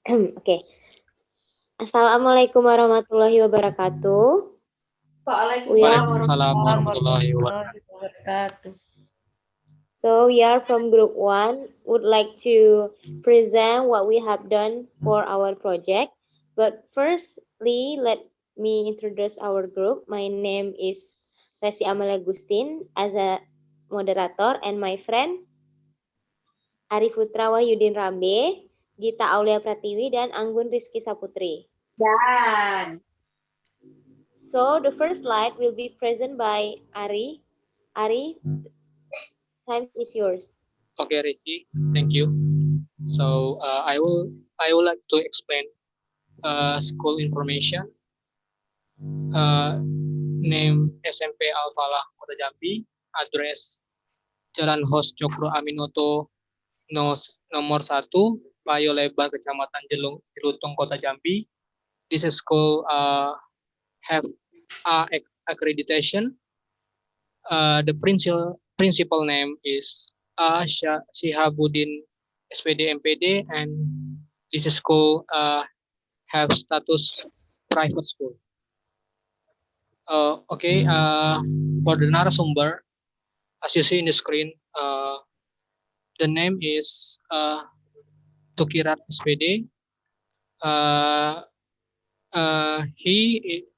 Oke. Assalamualaikum warahmatullahi wabarakatuh. Waalaikumsalam warahmatullahi wabarakatuh. So we are from group 1, would like to present what we have done for our project. But firstly, let me introduce our group. My name is Resi Amalia Agustin as a moderator, and my friend Arif Putra Wahyudin Rambe, Gita Aulia Pratiwi, dan Anggun Rizky Saputri. Dan So the first slide will be present by Ari. Ari, time is yours. Okay, Rishi, thank you. So I would like to explain school information. Name SMP Al-Falah Kota Jambi, address Jalan Hos Cokro Aminoto nomor 1, Payo Lebar, Kecamatan Jelutung, Kota Jambi. This school have accreditation. The principal name is Shihabuddin SPD MPD, and this school have status private school. Okay, for the narasumber, as you see in the screen, the name is Tukirat SPD. He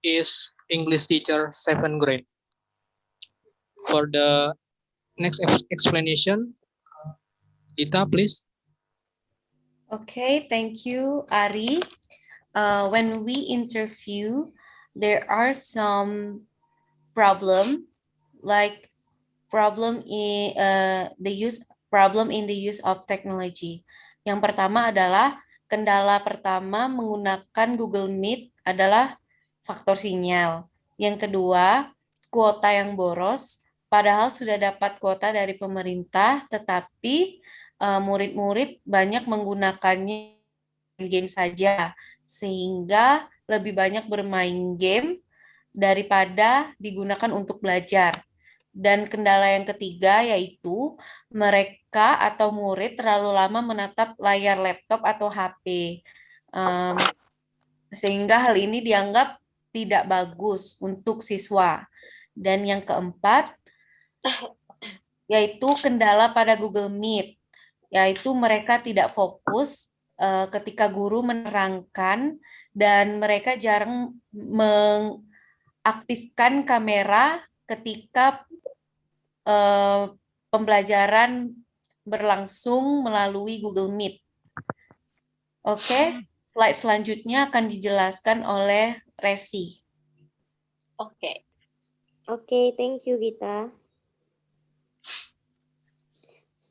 is English teacher 7th grade. For the next explanation, Gita, please. Okay, thank you, Ari. When we interview, there are some problem like problem in the use of technology. Yang pertama adalah kendala pertama menggunakan Google Meet adalah faktor sinyal. Yang kedua, kuota yang boros, padahal sudah dapat kuota dari pemerintah, tetapi murid-murid banyak menggunakannya game saja, sehingga lebih banyak bermain game daripada digunakan untuk belajar. Dan kendala yang ketiga yaitu mereka atau murid terlalu lama menatap layar laptop atau HP. Sehingga hal ini dianggap tidak bagus untuk siswa. Dan yang keempat yaitu kendala pada Google Meet, yaitu mereka tidak fokus ketika guru menerangkan dan mereka jarang mengaktifkan kamera ketika pembelajaran berlangsung melalui Google Meet. Oke, slide selanjutnya akan dijelaskan oleh Resi. Okay, thank you, Gita.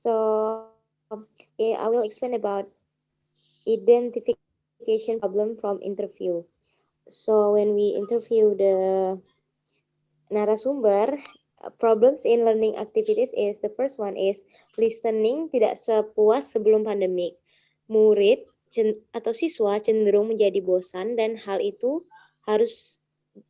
So, I will explain about identification problem from interview. So, when we interview the narasumber, problems in learning activities is the first one is listening tidak sepuas sebelum pandemik. Murid atau siswa cenderung menjadi bosan dan hal itu harus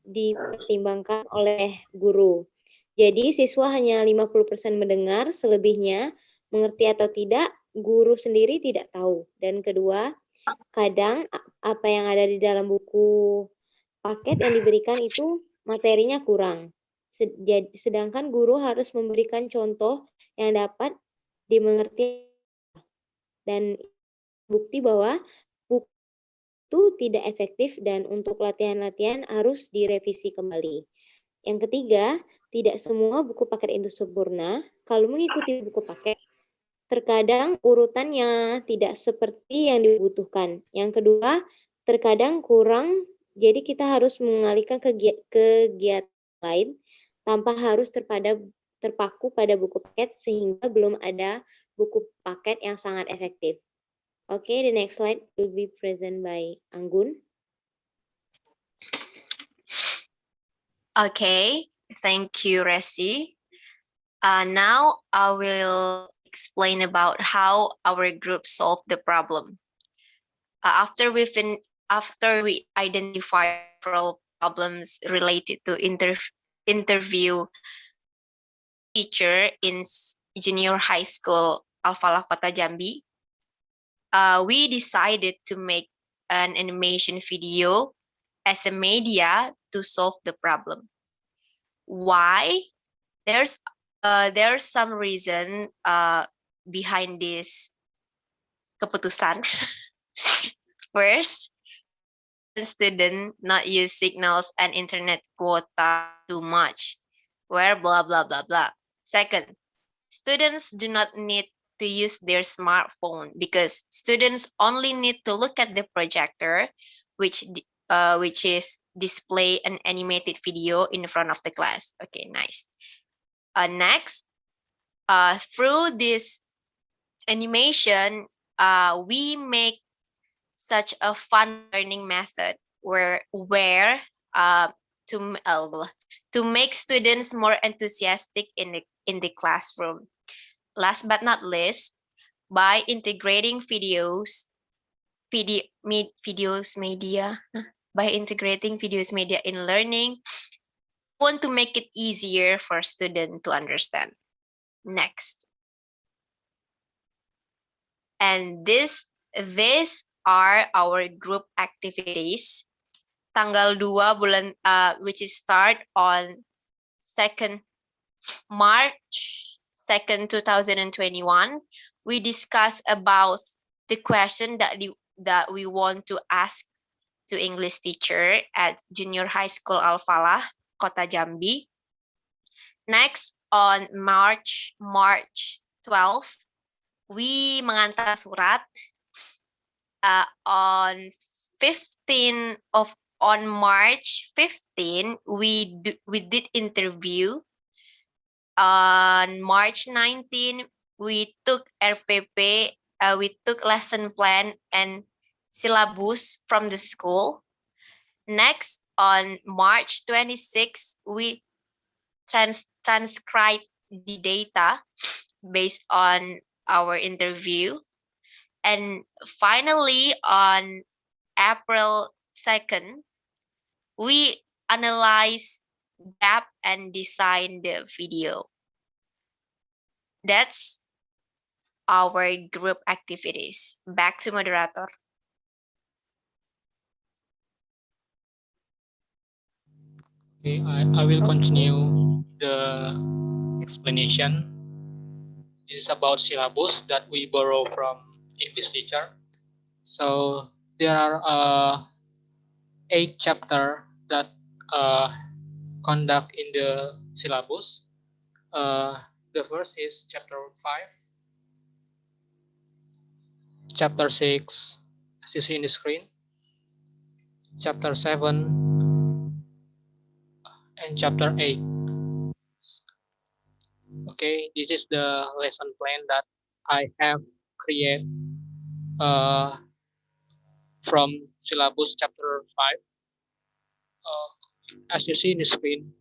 dipertimbangkan oleh guru. Jadi siswa hanya 50% mendengar, selebihnya mengerti atau tidak, guru sendiri tidak tahu. Dan kedua, kadang apa yang ada di dalam buku paket yang diberikan itu materinya kurang. Sedangkan guru harus memberikan contoh yang dapat dimengerti dan bukti bahwa buku itu tidak efektif dan untuk latihan-latihan harus direvisi kembali. Yang ketiga, tidak semua buku paket itu sempurna. Kalau mengikuti buku paket, terkadang urutannya tidak seperti yang dibutuhkan. Yang kedua, terkadang kurang, jadi kita harus mengalihkan kegiatan lain tanpa harus terpaku pada buku paket sehingga belum ada buku paket yang sangat efektif. Okay, the next slide will be present by Anggun. Okay, thank you, Resi. Now I will explain about how our group solved the problem. After we identify several problems related to interview teacher in junior high school Al-Falah Kota Jambi, we decided to make an animation video as a media to solve the problem. Why? There's some reason behind this keputusan. First, student not use signals and internet quota too much, where blah blah blah blah. Second, students do not need to use their smartphone because students only need to look at the projector, which is display an animated video in front of the class. Okay, nice. Next, through this animation, we make such a fun learning method where to make students more enthusiastic in the classroom. Last but not least, by integrating media in learning, we want to make it easier for students to understand. Next. And these are our group activities. Tanggal 2 bulan, which is start on 2nd March 2nd, 2021. We discuss about the question that we want to ask to English teacher at Junior High School Al-Falah, Kota Jambi. Next, on March 12th, we mengantar surat. On March 15, we did interview. On March 19, we took RPP, we took lesson plan and syllabus from the school. Next, on March 26, we transcribe the data based on our interview. And finally, on April 2nd, we analyze gap and design the video. That's our group activities. Back to moderator. Okay, I will continue the explanation. This is about syllabus that we borrow from English teacher. So there are 8 chapters that conduct in the syllabus. The first is chapter 5, chapter 6, as you see in the screen, chapter 7, and chapter 8. Okay, this is the lesson plan that I have created from syllabus chapter 5. As you see in the screen,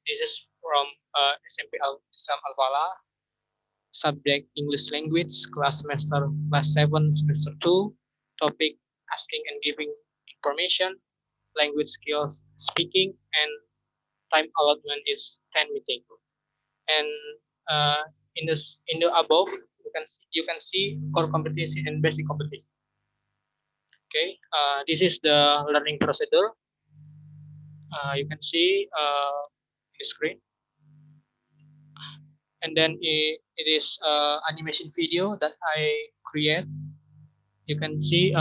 this is from SMP Islam Al-Falah, subject English language, class 7, semester 2, topic asking and giving information, language skills, speaking, and time allotment is 10 meeting. And in the above, you can see core competency and basic competency. Okay, this is the learning procedure. You can see the screen, and then it is animation video that I create. You can see.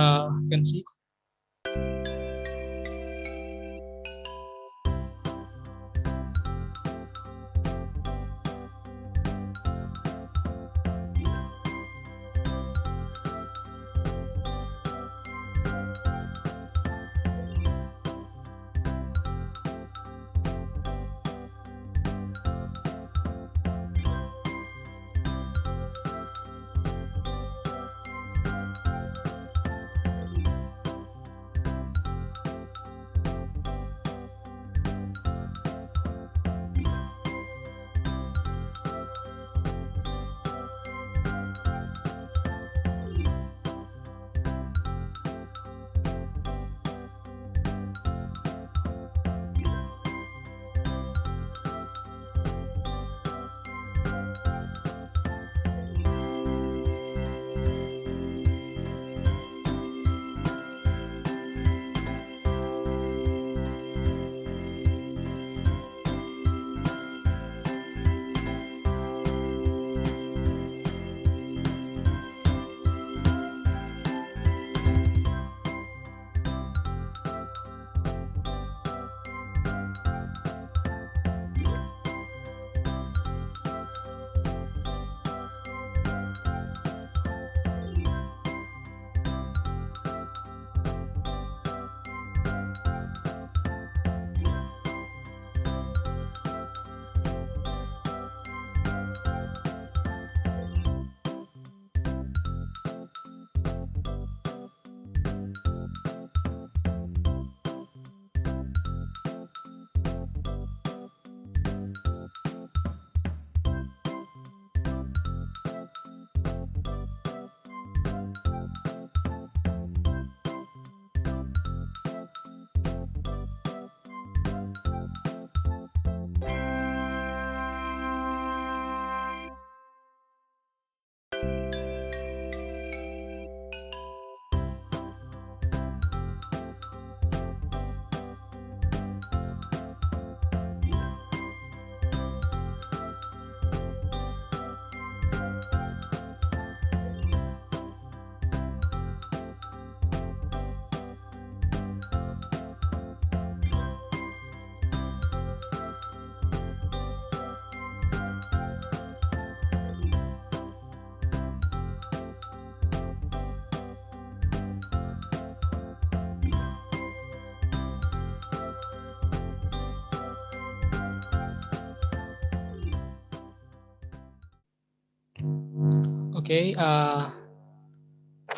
Okay,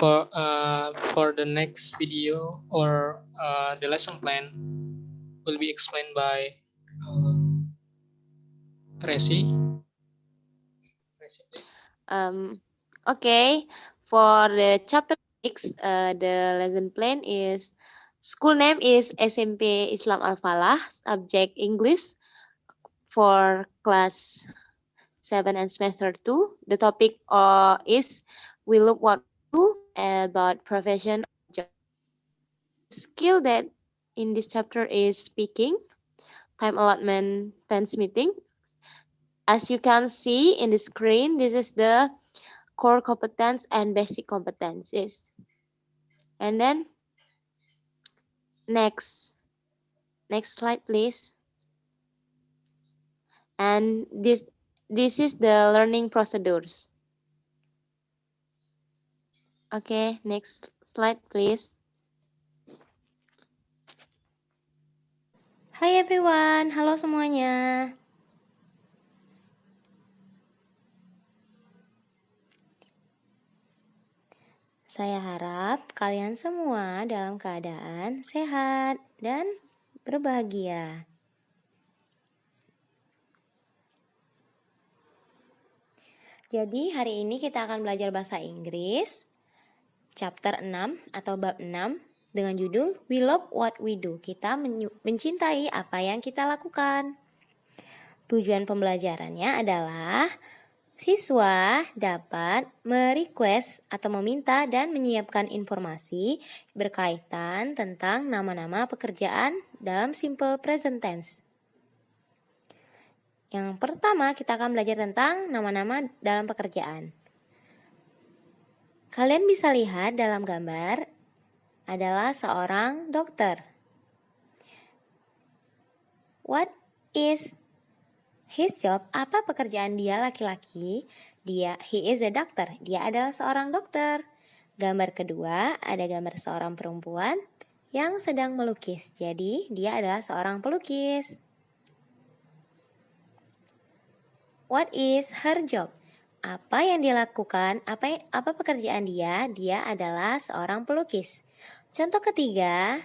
for the next video or the lesson plan will be explained by uh, Resi. Resi, please. Okay, for the chapter 6, the lesson plan is school name is SMP Islam Al Falah, subject English for class 7 and semester 2. The topic is we look what we do about profession or job. Skill that in this chapter is speaking, time allotment, tense meeting. As you can see in the screen, this is the core competence and basic competencies. And then next slide, please. And this is the learning procedures. Okay, next slide, please. Hai everyone, halo semuanya. Saya harap kalian semua dalam keadaan sehat dan berbahagia. Jadi hari ini kita akan belajar bahasa Inggris chapter 6 atau bab 6 dengan judul We Love What We Do. Kita mencintai apa yang kita lakukan. Tujuan pembelajarannya adalah siswa dapat merequest atau meminta dan menyiapkan informasi berkaitan tentang nama-nama pekerjaan dalam simple present tense. Yang pertama kita akan belajar tentang nama-nama dalam pekerjaan. Kalian bisa lihat dalam gambar adalah seorang dokter. What is his job? Apa pekerjaan dia laki-laki? He is a doctor. Dia adalah seorang dokter. Gambar kedua ada gambar seorang perempuan yang sedang melukis. Jadi dia adalah seorang pelukis. What is her job? Apa yang dia lakukan? Apa pekerjaan dia? Dia adalah seorang pelukis. Contoh ketiga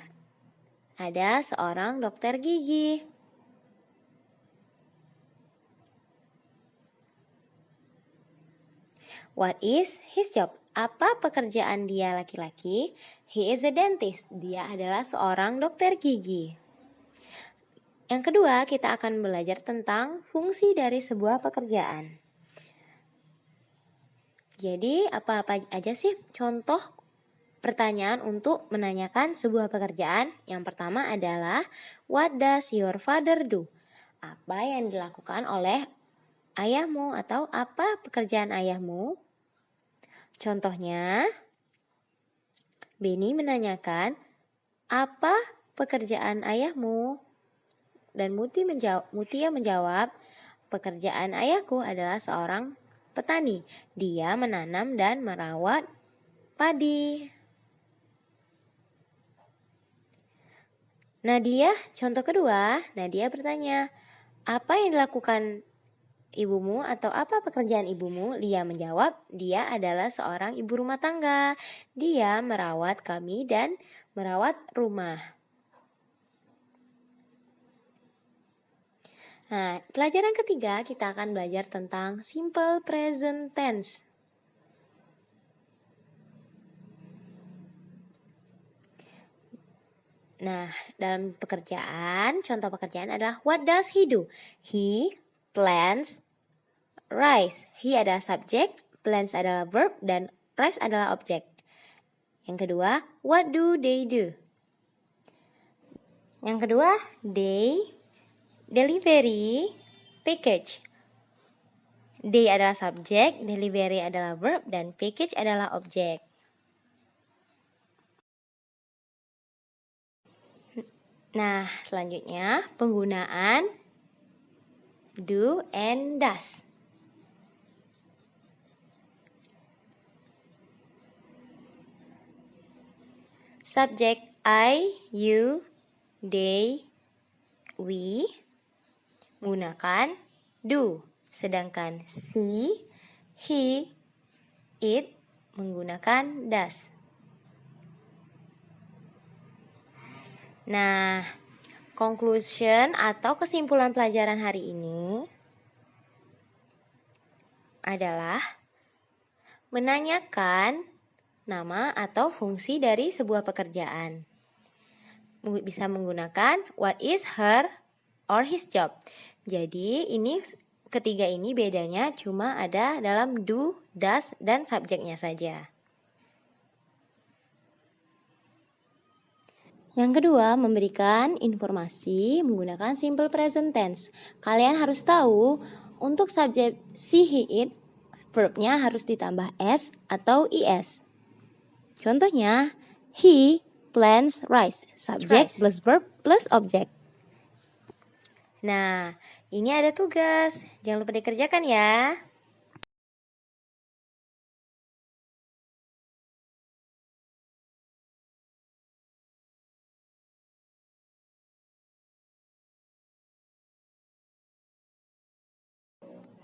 ada seorang dokter gigi. What is his job? Apa pekerjaan dia laki-laki? He is a dentist. Dia adalah seorang dokter gigi. Yang kedua, kita akan belajar tentang fungsi dari sebuah pekerjaan. Jadi, apa-apa aja sih contoh pertanyaan untuk menanyakan sebuah pekerjaan? Yang pertama adalah, what does your father do? Apa yang dilakukan oleh ayahmu atau apa pekerjaan ayahmu? Contohnya, Benny menanyakan, apa pekerjaan ayahmu? Dan Mutia menjawab, pekerjaan ayahku adalah seorang petani. Dia menanam dan merawat padi. Nadia, contoh kedua, Nadia bertanya, apa yang dilakukan ibumu atau apa pekerjaan ibumu? Lia menjawab, dia adalah seorang ibu rumah tangga. Dia merawat kami dan merawat rumah. Nah, pelajaran ketiga kita akan belajar tentang simple present tense. Nah, dalam pekerjaan, contoh pekerjaan adalah what does he do? He plants rice. He adalah subjek, plants adalah verb, dan rice adalah objek. Yang kedua, what do they do? Yang kedua, they delivery package. They adalah subjek, delivery adalah verb, dan package adalah objek. Nah, selanjutnya penggunaan do and does. Subjek I, you, they, we menggunakan do, sedangkan she, he, it menggunakan does. Nah, conclusion atau kesimpulan pelajaran hari ini adalah menanyakan nama atau fungsi dari sebuah pekerjaan. Bisa menggunakan what is her or his job. Jadi ketiga ini bedanya cuma ada dalam do, does, dan subjeknya saja. Yang kedua, memberikan informasi menggunakan simple present tense. Kalian harus tahu untuk subjek she, he, it, verbnya harus ditambah s atau is. Contohnya, he plants rice. Subject plus verb plus object. Nah, ini ada tugas. Jangan lupa dikerjakan ya.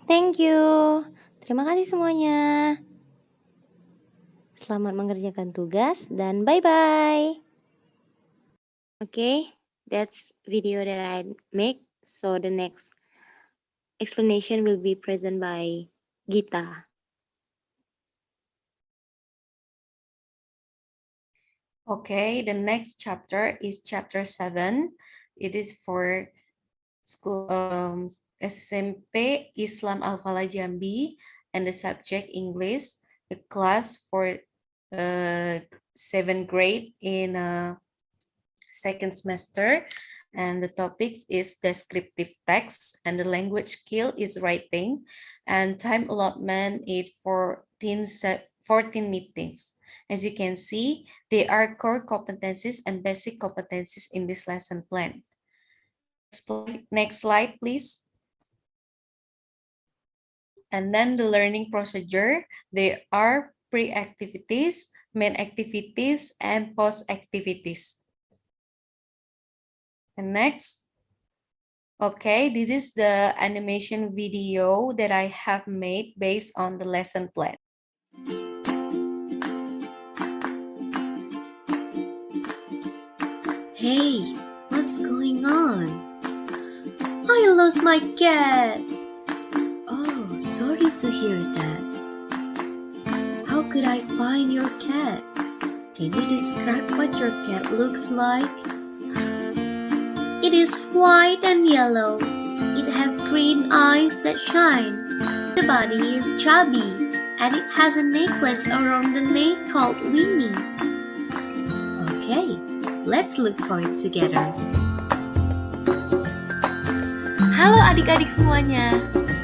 Thank you. Terima kasih semuanya. Selamat mengerjakan tugas dan bye-bye. Okay, that's video that I make. So the next explanation will be present by Gita. Okay, the next chapter is chapter 7. It is for school SMP Islam Al-Falah Jambi, and the subject English. The class for 7th grade in second semester, and the topic is descriptive text, and the language skill is writing, and time allotment is 14 meetings. As you can see, they are core competencies and basic competencies in this lesson plan. Next slide, please. And then the learning procedure, there are pre-activities, main activities, and post-activities. And next, okay, this is the animation video that I have made based on the lesson plan. Hey, what's going on? I lost my cat. Oh, sorry to hear that. How could I find your cat? Can you describe what your cat looks like? It is white and yellow. It has green eyes that shine. The body is chubby, and it has a necklace around the neck called Winnie. Okay, let's look for it together. Halo adik-adik semuanya.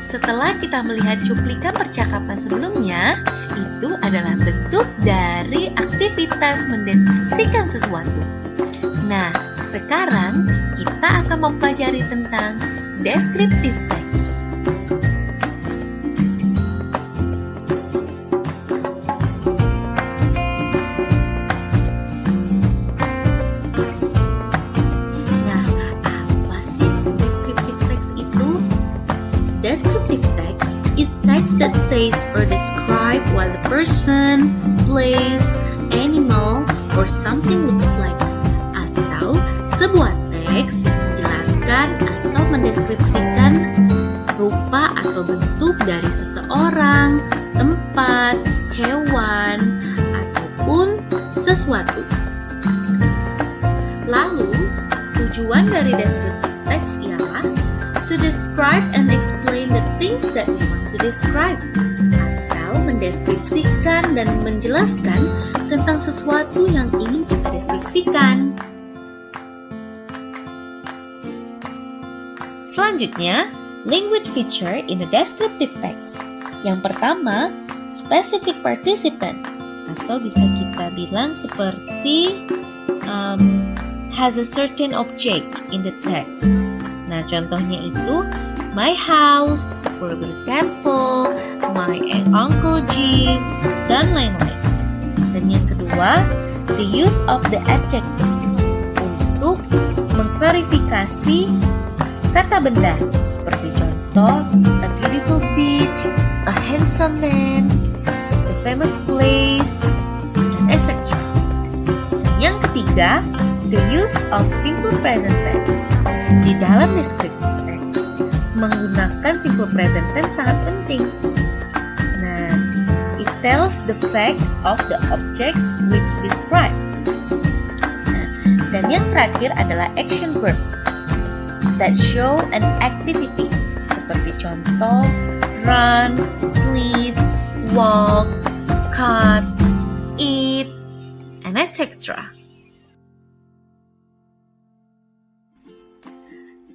Setelah kita melihat cuplikan percakapan sebelumnya, itu adalah bentuk dari aktivitas mendeskripsikan sesuatu. Nah, sekarang kita akan mempelajari tentang descriptive text. Nah, apa sih descriptive text itu? Descriptive text is text that says or describe what the person, place, animal, or something looks like. Atau sebuah teks menjelaskan atau mendeskripsikan rupa atau bentuk dari seseorang, tempat, hewan, ataupun sesuatu. Lalu, tujuan dari descriptive text ialah to describe and explain the things that we want to describe, atau mendeskripsikan dan menjelaskan tentang sesuatu yang ingin kita deskripsikan. Selanjutnya, language feature in the descriptive text. Yang pertama, specific participant, atau bisa kita bilang seperti has a certain object in the text. Nah, contohnya itu my house, Burger Temple, my Uncle Jim, dan lain-lain. Dan yang kedua, the use of the adjective untuk mengklarifikasi kata benda, seperti contoh a beautiful beach, a handsome man, the famous place, and etc. Yang ketiga, the use of simple present tense. Di dalam descriptive text, menggunakan simple present tense sangat penting. Nah, it tells the fact of the object which described. Dan yang terakhir adalah action verb that show an activity, seperti contoh run, sleep, walk, cut, eat, and etc.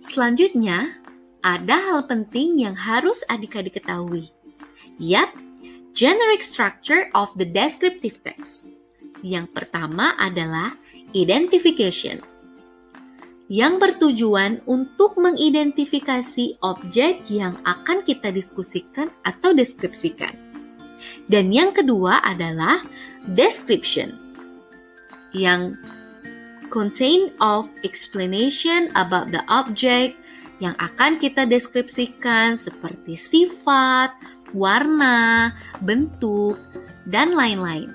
Selanjutnya, ada hal penting yang harus adik-adik ketahui. Yap, generic structure of the descriptive text. Yang pertama adalah identification, yang bertujuan untuk mengidentifikasi objek yang akan kita diskusikan atau deskripsikan. Dan yang kedua adalah description, yang contain of explanation about the object yang akan kita deskripsikan seperti sifat, warna, bentuk, dan lain-lain.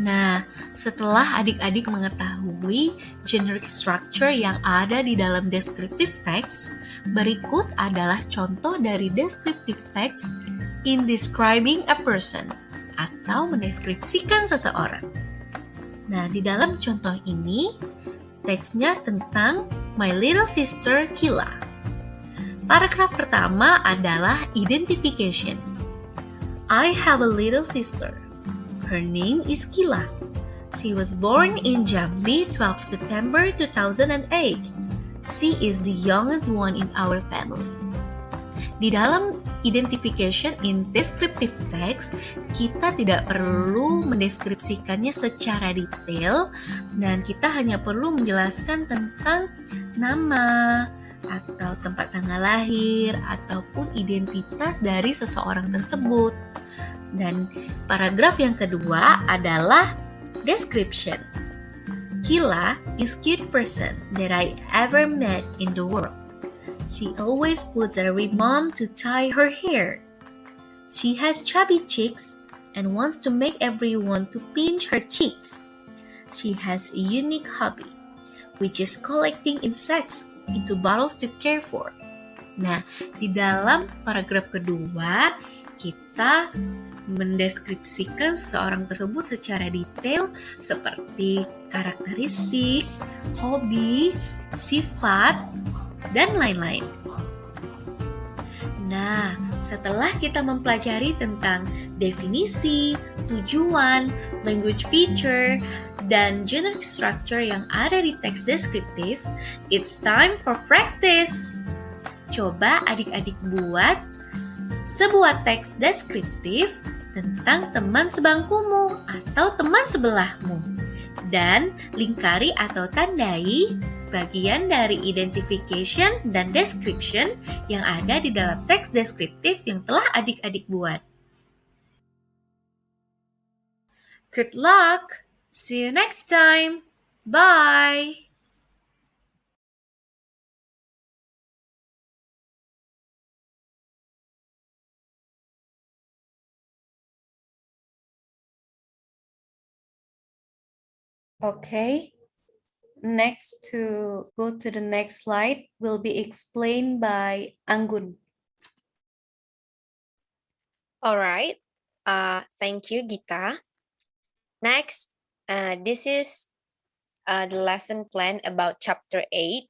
Nah, setelah adik-adik mengetahui generic structure yang ada di dalam descriptive text, berikut adalah contoh dari descriptive text in describing a person atau mendeskripsikan seseorang. Nah, di dalam contoh ini, teksnya tentang My Little Sister Kila. Paragraf pertama adalah identification. I have a little sister. Her name is Kila. She was born in Jambi 12 September 2008. She is the youngest one in our family. Di dalam identification in descriptive text, kita tidak perlu mendeskripsikannya secara detail dan kita hanya perlu menjelaskan tentang nama atau tempat tanggal lahir ataupun identitas dari seseorang tersebut. Dan paragraf yang kedua adalah description. Kila is cute person that I ever met in the world. She always puts a ribbon to tie her hair. She has chubby cheeks and wants to make everyone to pinch her cheeks. She has a unique hobby, which is collecting insects into bottles to care for. Nah, di dalam paragraf kedua, kita mendeskripsikan seseorang tersebut secara detail seperti karakteristik, hobi, sifat, dan lain-lain. Nah, setelah kita mempelajari tentang definisi, tujuan, language feature, dan generic structure yang ada di teks deskriptif, it's time for practice. Coba adik-adik buat sebuah teks deskriptif tentang teman sebangkumu atau teman sebelahmu. Dan lingkari atau tandai bagian dari identification dan description yang ada di dalam teks deskriptif yang telah adik-adik buat. Good luck! See you next time! Bye! Okay, next to go to the next slide will be explained by Anggun. All right. Thank you, Gita. Next, this is the lesson plan about chapter 8.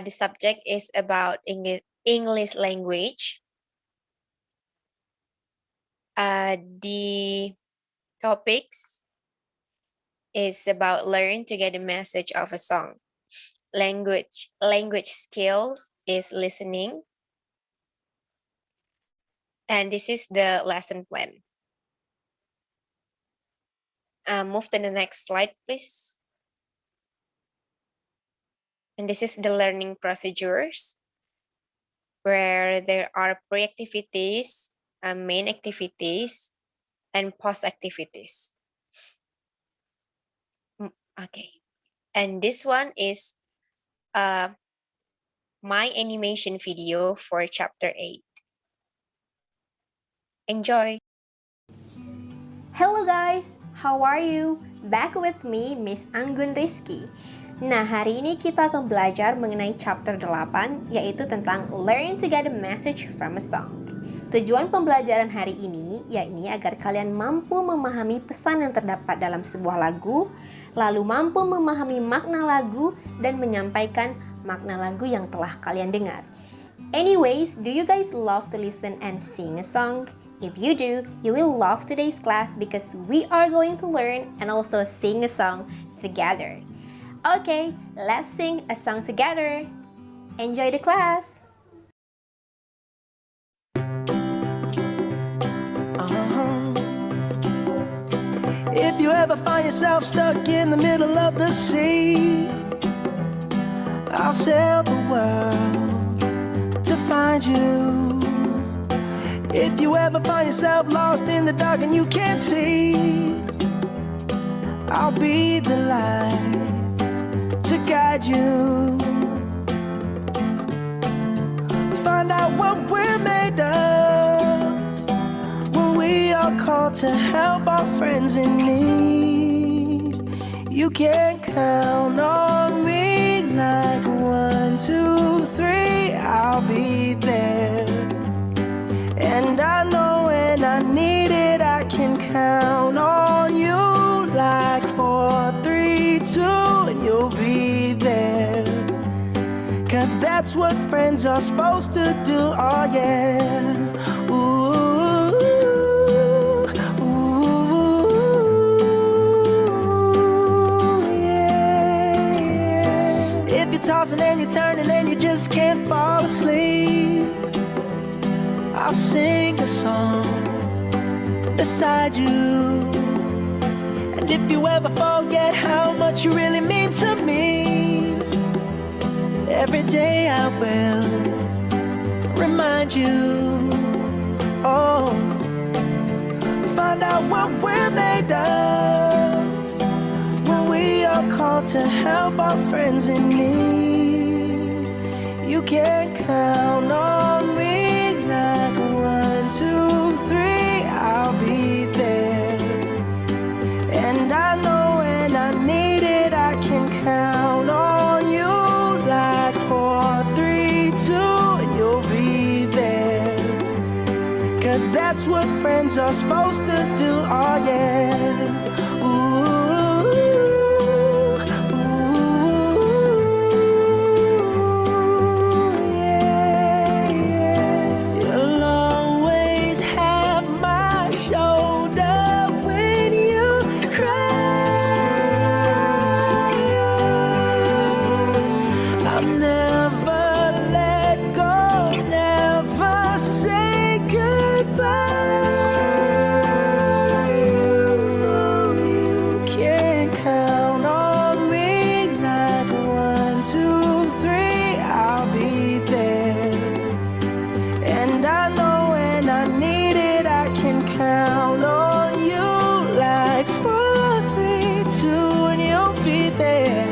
The subject is about English language. The topics is about learn to get the message of a song. Language skills is listening. And this is the lesson plan. Move to the next slide, please. And this is the learning procedures, where there are pre-activities, main activities, and post-activities. Okay. And this one is my animation video for chapter 8. Enjoy! Hello guys, how are you? Back with me, Miss Anggun Rizky. Nah, hari ini kita akan belajar mengenai chapter 8, yaitu tentang Learn to get a message from a song. Tujuan pembelajaran hari ini, yakni agar kalian mampu memahami pesan yang terdapat dalam sebuah lagu, lalu mampu memahami makna lagu, dan menyampaikan makna lagu yang telah kalian dengar. Anyways, do you guys love to listen and sing a song? If you do, you will love today's class because we are going to learn and also sing a song together. Okay, let's sing a song together. Enjoy the class! If you ever find yourself stuck in the middle of the sea, I'll sail the world to find you. If you ever find yourself lost in the dark and you can't see, I'll be the light to guide you. Find out what we're made of when we are called to help our friends in need. You can count on me like 1, 2, 3, I'll be there. And I know when I need it, I can count on you like 4, 3, 2, and you'll be there. 'Cause that's what friends are supposed to do, oh yeah. Ooh, ooh, yeah. If you're tossing and you're turning and you just can't fall asleep, I'll sing a song beside you. And if you ever forget how much you really mean to me, every day I will remind you. Oh, find out what we're made of when we are called to help our friends in need. You can count on me. 1, 2, 3, I'll be there. And I know when I need it, I can count on you like 4, 3, 2, and you'll be there. 'Cause that's what friends are supposed to do, oh yeah. Ooh, ooh, yeah, yeah. You'll always have my shoulder when you cry. I'll never let go, never say goodbye. You know you can count on me like 1, 2, 3, I'll be there. And I know when I need it, I can count on you like 4, 3, 2, and you'll be there.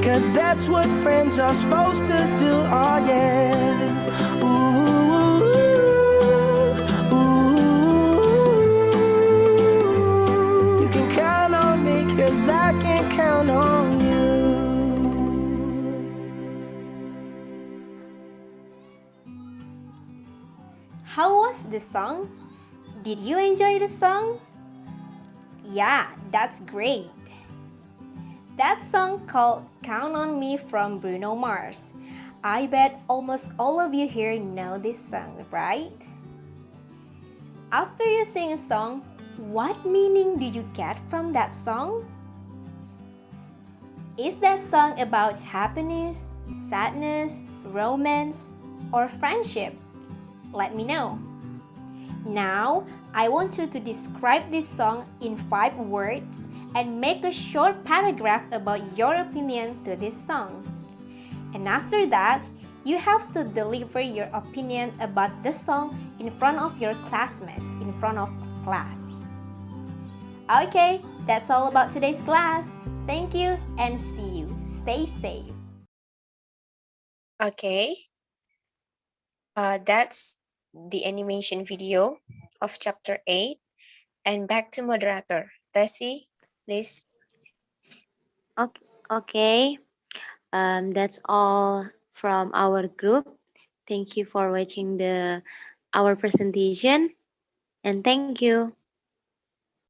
'Cause that's what friends are supposed to do, oh yeah. Ooh, ooh, you can count on me 'cause I can count on you. How was the song? Did you enjoy the song? Yeah, that's great. That song called Count on Me from Bruno Mars. I bet almost all of you here know this song, right? After you sing a song, what meaning did you get from that song? Is that song about happiness, sadness, romance, or friendship? Let me know. Now, I want you to describe this song in 5 words and make a short paragraph about your opinion to this song. And after that, you have to deliver your opinion about the song in front of your classmates, in front of class. Okay, that's all about today's class. Thank you and see you. Stay safe. Okay. That's the animation video of chapter 8 and back to moderator. Resi, please. Okay. That's all from our group. Thank you for watching our presentation, and thank you.